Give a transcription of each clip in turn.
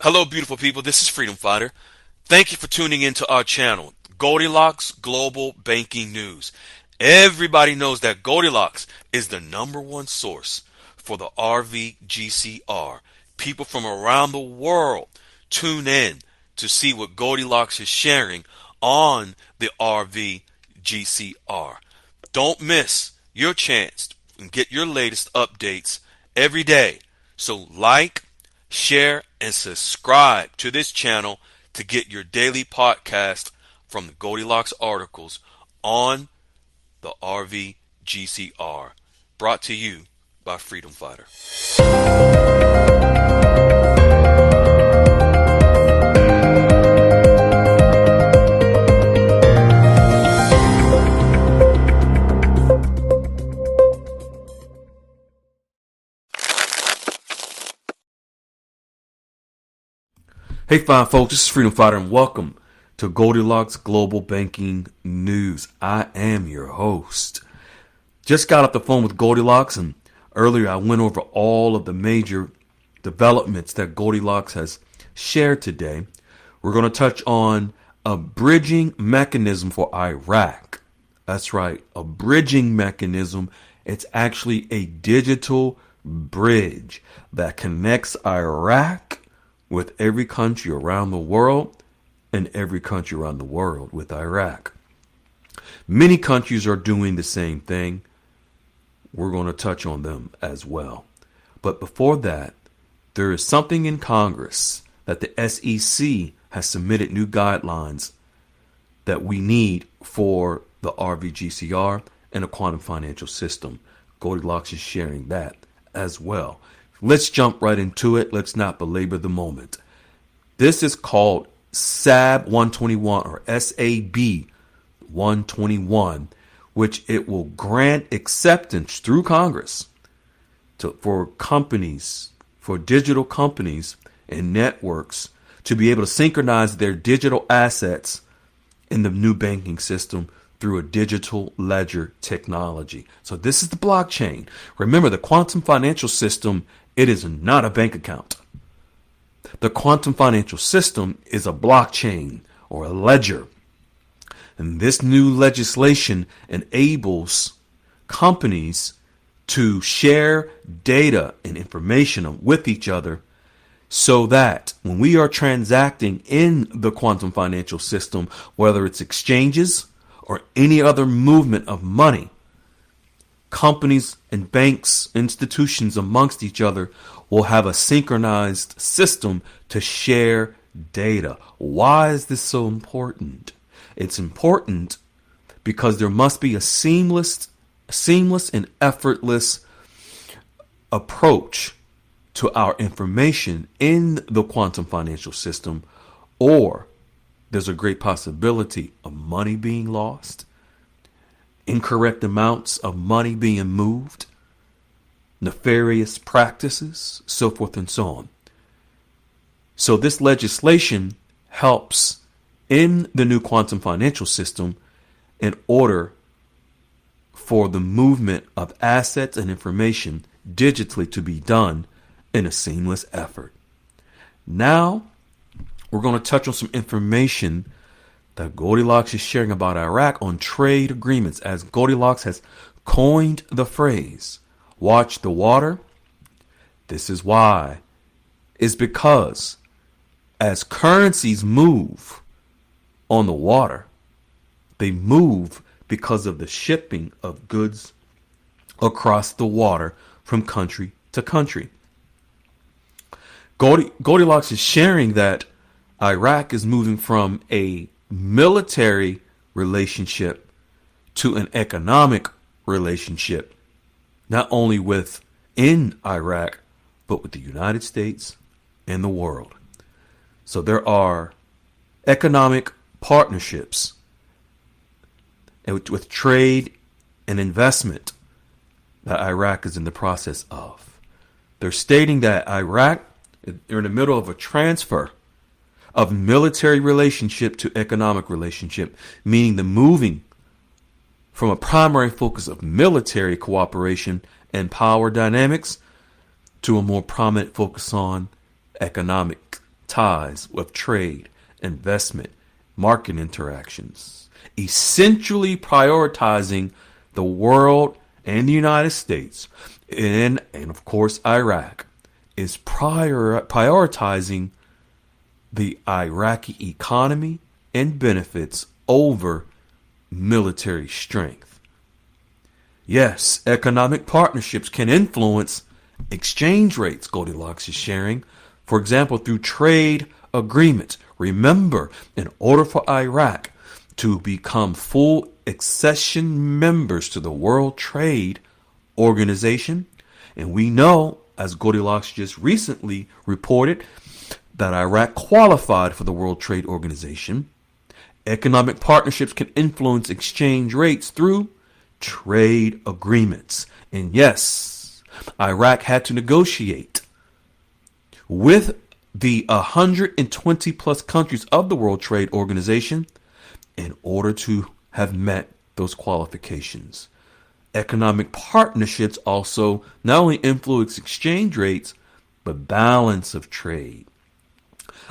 Hello, beautiful people. This is Freedom Fighter. Thank you for tuning into our channel, Goldilocks Global Banking News. Everybody knows that Goldilocks is the #1 source for the RVGCR. People from around the world tune in to see what Goldilocks is sharing on the RVGCR. Don't miss your chance and get your latest updates every day. So like, share, and subscribe to this channel to get your daily podcast from the Goldilocks articles on the RVGCR. Brought to you by Freedom Fighter. Hey fine folks, this is Freedom Fighter and welcome to Goldilocks Global Banking News. I am your host. Just got off the phone with Goldilocks, and earlier I went over all of the major developments that Goldilocks has shared today. We're going to touch on a bridging mechanism for Iraq. That's right, a bridging mechanism. It's actually a digital bridge that connects Iraq with every country around the world and every country around the world with Iraq. Many countries are doing the same thing. We're going to touch on them as well. But before that, there is something in Congress that the SEC has submitted new guidelines that we need for the RVGCR and a quantum financial system. Goldilocks is sharing that as well. Let's jump right into it. Let's not belabor the moment. This is called SAB 121 or SAB 121, which it will grant acceptance through Congress for companies, for digital companies and networks to be able to synchronize their digital assets in the new banking system through a digital ledger technology. So this is the blockchain. Remember, the quantum financial system, it is not a bank account. The quantum financial system is a blockchain or a ledger. And this new legislation enables companies to share data and information with each other so that when we are transacting in the quantum financial system, whether it's exchanges or any other movement of money, companies and banks, institutions amongst each other will have a synchronized system to share data. Why is this so important? It's important because there must be a seamless and effortless approach to our information in the quantum financial system, or there's a great possibility of money being lost, incorrect amounts of money being moved, nefarious practices, so forth and so on. So this legislation helps in the new quantum financial system in order for the movement of assets and information digitally to be done in a seamless effort. Now, we're going to touch on some information that Goldilocks is sharing about Iraq on trade agreements, as Goldilocks has coined the phrase, watch the water. This is why. It's because as currencies move on the water, they move because of the shipping of goods across the water from country to country. Goldilocks is sharing that Iraq is moving from a military relationship to an economic relationship, not only within Iraq, but with the United States and the world. So there are economic partnerships with trade and investment that Iraq is in the process of. They're stating that Iraq, they're in the middle of a transfer of military relationship to economic relationship, meaning the moving from a primary focus of military cooperation and power dynamics to a more prominent focus on economic ties with trade, investment, market interactions, essentially prioritizing the world and the United States, and of course Iraq, is prioritizing the Iraqi economy and benefits over military strength. Yes, economic partnerships can influence exchange rates, Goldilocks is sharing. For example, through trade agreements. Remember, in order for Iraq to become full accession members to the World Trade Organization, and we know, as Goldilocks just recently reported, that Iraq qualified for the World Trade Organization, economic partnerships can influence exchange rates through trade agreements. And yes, Iraq had to negotiate with the 120 plus countries of the World Trade Organization in order to have met those qualifications. Economic partnerships also not only influence exchange rates, but balance of trade.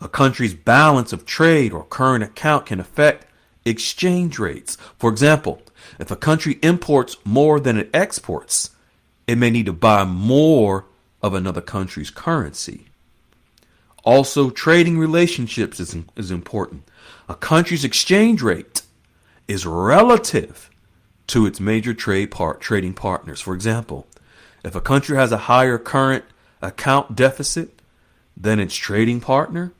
A country's balance of trade or current account can affect exchange rates. For example, if a country imports more than it exports, it may need to buy more of another country's currency. Also, trading relationships is important. A country's exchange rate is relative to its major trading partners. For example, if a country has a higher current account deficit than its trading partner,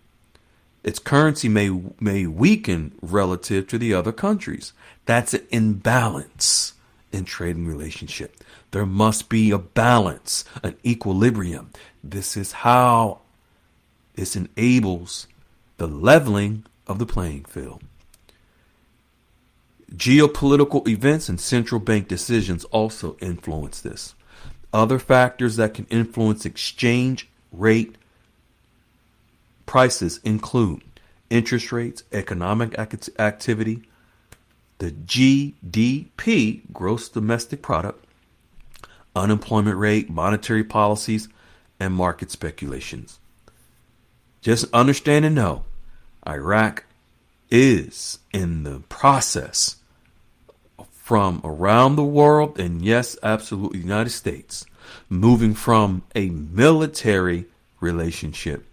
its currency may weaken relative to the other countries. That's an imbalance in trading relationship. There must be a balance, an equilibrium. This is how it enables the leveling of the playing field. Geopolitical events and central bank decisions also influence this. Other factors that can influence exchange rate prices include interest rates, economic activity, the GDP, gross domestic product, unemployment rate, monetary policies, and market speculations. Just understand and know, Iraq is in the process from around the world, and yes, absolutely, the United States, moving from a military relationship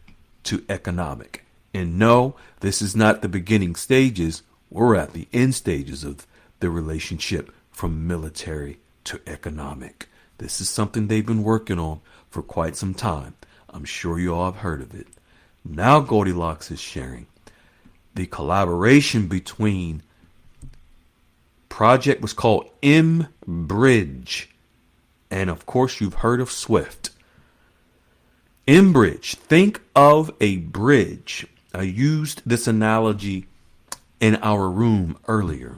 to economic. And no, this is not the beginning stages. We're at the end stages of the relationship from military to economic. This is something they've been working on for quite some time. I'm sure you all have heard of it. Now Goldilocks is sharing the collaboration between project was called M-Bridge. And of course, you've heard of SWIFT. M-Bridge, think of a bridge. I used this analogy in our room earlier.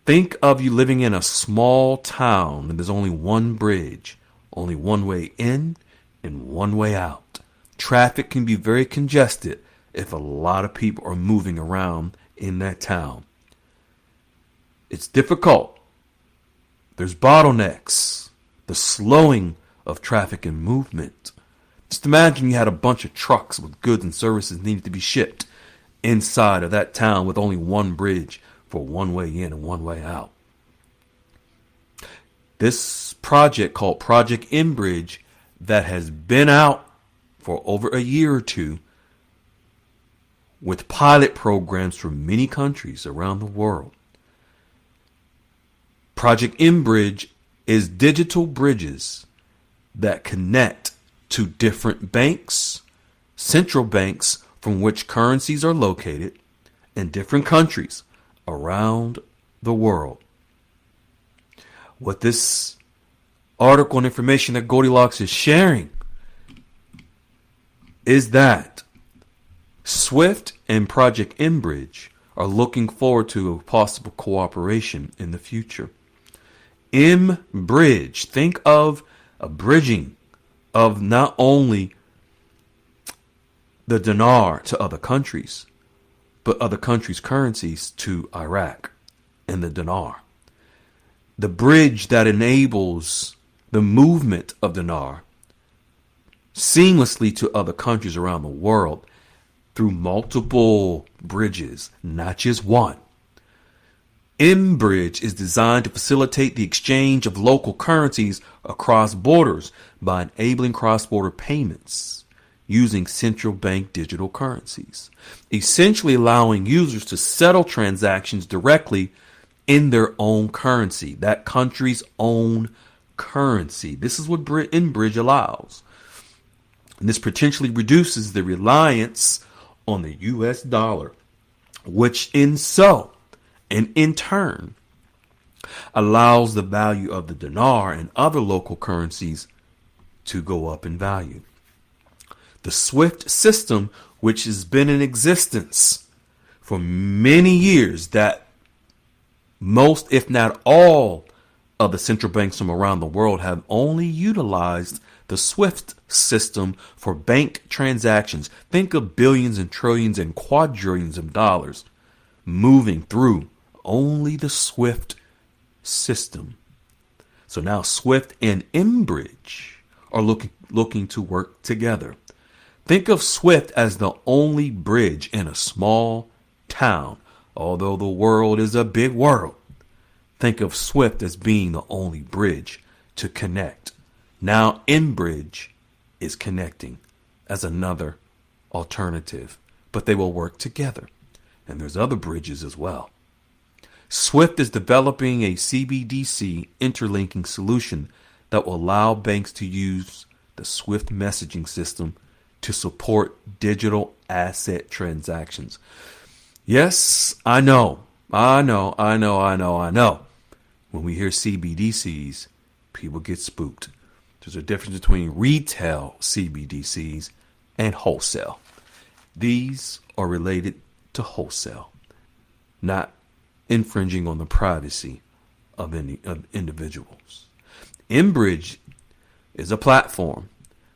Think of you living in a small town and there's only one bridge, only one way in and one way out. Traffic can be very congested if a lot of people are moving around in that town. It's difficult. There's bottlenecks, the slowing of traffic and movement. Just imagine you had a bunch of trucks with goods and services needed to be shipped inside of that town with only one bridge for one way in and one way out. This project called Project M-Bridge that has been out for over a year or two with pilot programs from many countries around the world. Project M-Bridge is digital bridges that connect to different banks, central banks from which currencies are located in different countries around the world. What this article and information that Goldilocks is sharing is that SWIFT and Project M-Bridge are looking forward to a possible cooperation in the future. M-Bridge, think of a bridging of not only the dinar to other countries, but other countries' currencies to Iraq and the dinar. The bridge that enables the movement of dinar seamlessly to other countries around the world through multiple bridges, not just one. mBridge is designed to facilitate the exchange of local currencies across borders by enabling cross-border payments using central bank digital currencies, essentially allowing users to settle transactions directly in their own currency, that country's own currency. This is what mBridge allows. And this potentially reduces the reliance on the US dollar, which in turn allows the value of the dinar and other local currencies to go up in value. The SWIFT system, which has been in existence for many years, that most, if not all, of the central banks from around the world have only utilized the SWIFT system for bank transactions. Think of billions and trillions and quadrillions of dollars moving through only the SWIFT system. So now SWIFT and mBridge are looking to work together. Think of SWIFT as the only bridge in a small town. Although the world is a big world, think of SWIFT as being the only bridge to connect. Now mBridge is connecting as another alternative, but they will work together. And there's other bridges as well. SWIFT is developing a CBDC interlinking solution that will allow banks to use the SWIFT messaging system to support digital asset transactions. Yes, I know. When we hear CBDCs, people get spooked. There's a difference between retail CBDCs and wholesale. These are related to wholesale, not infringing on the privacy of individuals. mBridge is a platform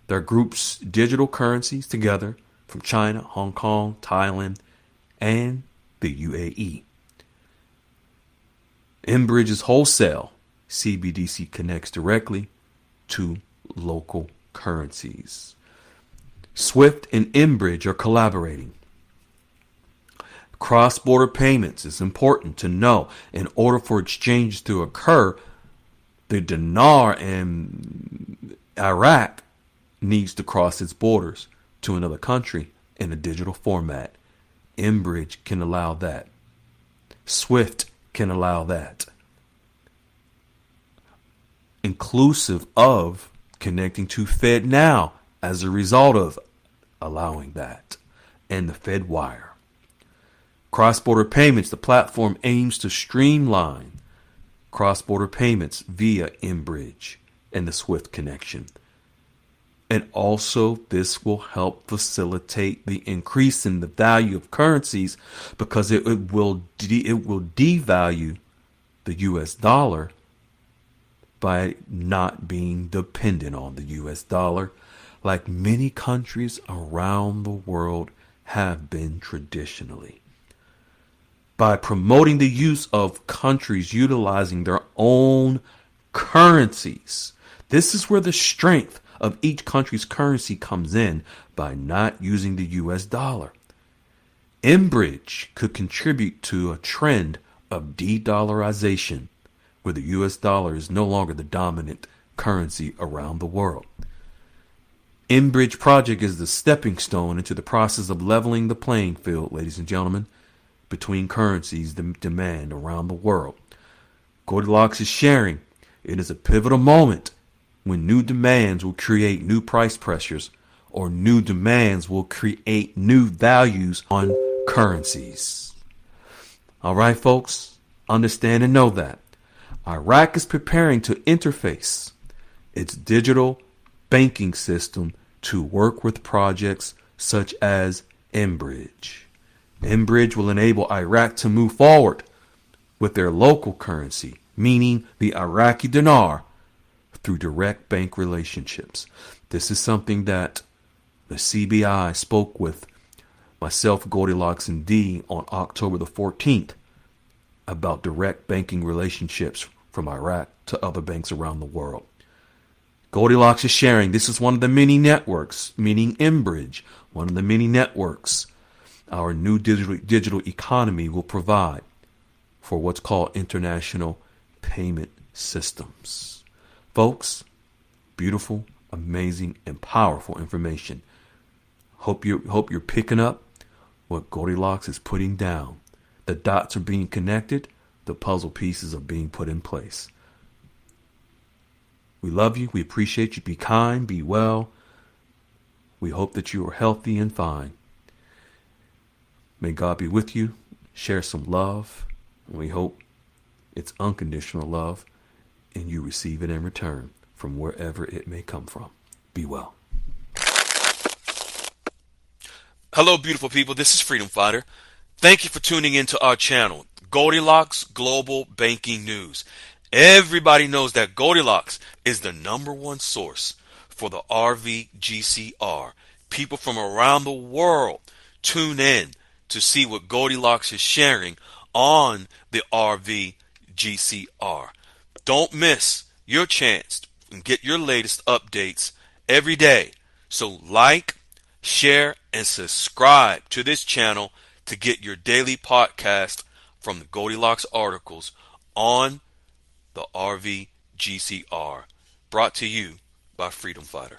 that groups digital currencies together from China, Hong Kong, Thailand, and the UAE. mBridge's wholesale CBDC connects directly to local currencies. SWIFT and mBridge are collaborating. Cross-border payments is important to know. In order for exchanges to occur, the dinar in Iraq needs to cross its borders to another country in a digital format. mBridge can allow that. SWIFT can allow that, inclusive of connecting to FedNow as a result of allowing that, and the FedWire. Cross-border payments, the platform aims to streamline cross-border payments via mBridge and the SWIFT connection. And also, this will help facilitate the increase in the value of currencies because it will devalue the US dollar by not being dependent on the US dollar like many countries around the world have been traditionally. By promoting the use of countries utilizing their own currencies, this is where the strength of each country's currency comes in by not using the US dollar. mBridge could contribute to a trend of de-dollarization where the US dollar is no longer the dominant currency around the world. mBridge project is the stepping stone into the process of leveling the playing field, ladies and gentlemen, between currencies demand around the world. Goldilocks is sharing it is a pivotal moment when new demands will create new price pressures, or new demands will create new values on currencies. All right, folks, understand and know that Iraq is preparing to interface its digital banking system to work with projects such as mBridge. mBridge will enable Iraq to move forward with their local currency, meaning the IRAQI dinar, through direct bank relationships. This is something that the CBI spoke with myself, Goldilocks, and D on October the 14th about direct banking relationships from Iraq to other banks around the world. Goldilocks is sharing this is one of the many networks, meaning mBridge, one of the many networks our new digital economy will provide for what's called international payment systems. Folks, beautiful, amazing, and powerful information. Hope you're picking up what Goldilocks is putting down. The dots are being connected. The puzzle pieces are being put in place. We love you. We appreciate you. Be kind. Be well. We hope that you are healthy and fine. May God be with you. Share some love. And we hope it's unconditional love and you receive it in return from wherever it may come from. Be well. Hello, beautiful people. This is Freedom Fighter. Thank you for tuning into our channel, Goldilocks Global Banking News. Everybody knows that Goldilocks is the #1 source for the RVGCR. People from around the world tune in to see what Goldilocks is sharing on the RVGCR. Don't miss your chance and get your latest updates every day. So like, share, and subscribe to this channel to get your daily podcast from the Goldilocks articles on the RVGCR. Brought to you by Freedom Fighter.